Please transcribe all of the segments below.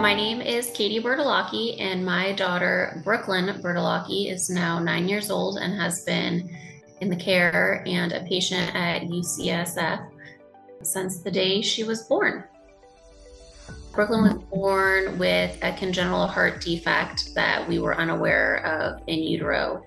My name is Katie Bertolacchi, and my daughter, Brooklyn Bertolacchi, is now 9 years old and has been in the care and a patient at UCSF since the day she was born. Brooklyn was born with a congenital heart defect that we were unaware of in utero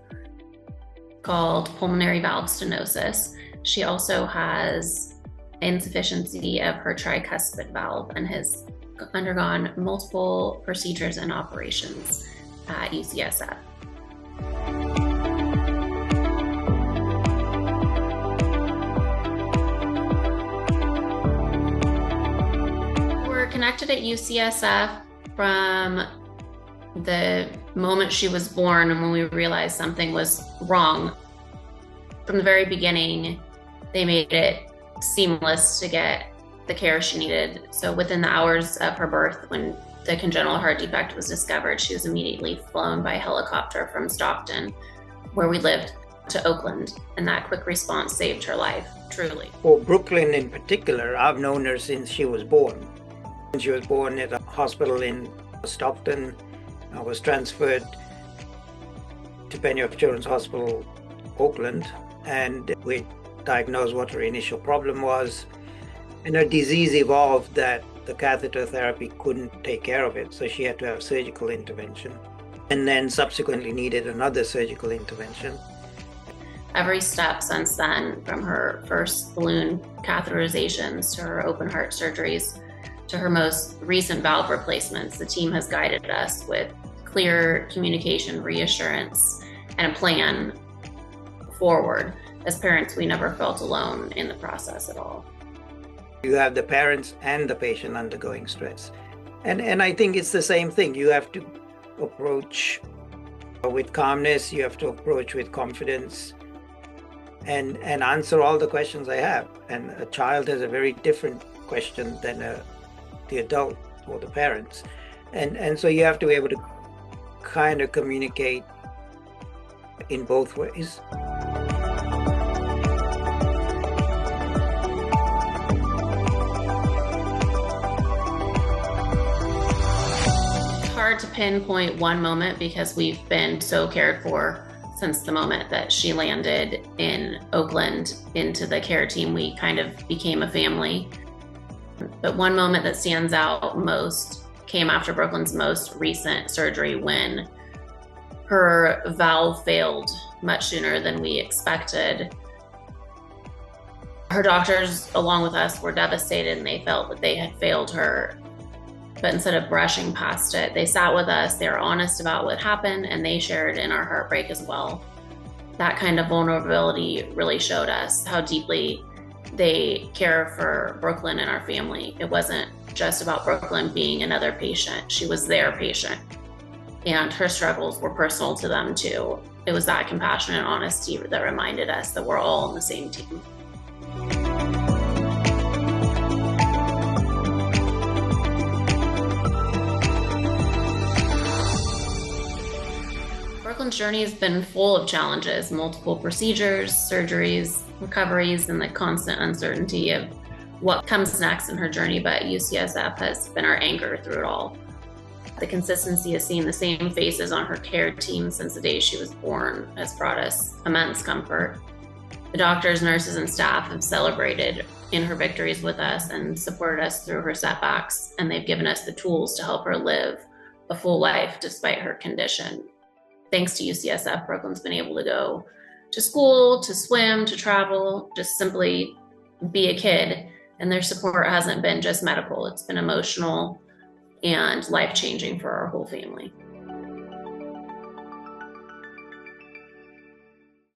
called pulmonary valve stenosis. She also has insufficiency of her tricuspid valve and has undergone multiple procedures and operations at UCSF. We're connected at UCSF from the moment she was born and when we realized something was wrong. From the very beginning, they made it seamless to get the care she needed. So within the hours of her birth, when the congenital heart defect was discovered, she was immediately flown by helicopter from Stockton, where we lived, to Oakland. And that quick response saved her life, truly. For Brooklyn in particular, I've known her since she was born. She was born at a hospital in Stockton. I was transferred to Penny-Oak Children's Hospital, Oakland, and we diagnosed what her initial problem was. And her disease evolved that the catheter therapy couldn't take care of it, so she had to have surgical intervention, and then subsequently needed another surgical intervention. Every step since then, from her first balloon catheterizations to her open heart surgeries to her most recent valve replacements, the team has guided us with clear communication, reassurance, and a plan forward. As parents, we never felt alone in the process at all. You have the parents and the patient undergoing stress. And I think it's the same thing. You have to approach with calmness, you have to approach with confidence, and answer all the questions they have. And a child has a very different question than the adult or the parents. And so you have to be able to kind of communicate in both ways. Hard to pinpoint one moment because we've been so cared for since the moment that she landed in Oakland into the care team. We kind of became a family. But one moment that stands out most came after Brooklyn's most recent surgery, when her valve failed much sooner than we expected. Her doctors, along with us, were devastated, and they felt that they had failed her. But instead of brushing past it, they sat with us, they were honest about what happened, and they shared in our heartbreak as well. That kind of vulnerability really showed us how deeply they care for Brooklyn and our family. It wasn't just about Brooklyn being another patient. She was their patient, and her struggles were personal to them too. It was that compassion and honesty that reminded us that we're all on the same team. Brooklyn's journey has been full of challenges, multiple procedures, surgeries, recoveries, and the constant uncertainty of what comes next in her journey. But UCSF has been our anchor through it all. The consistency of seeing the same faces on her care team since the day she was born has brought us immense comfort. The doctors, nurses, and staff have celebrated in her victories with us and supported us through her setbacks, and they've given us the tools to help her live a full life despite her condition. Thanks to UCSF, Brooklyn's been able to go to school, to swim, to travel, just simply be a kid. And their support hasn't been just medical, it's been emotional and life-changing for our whole family.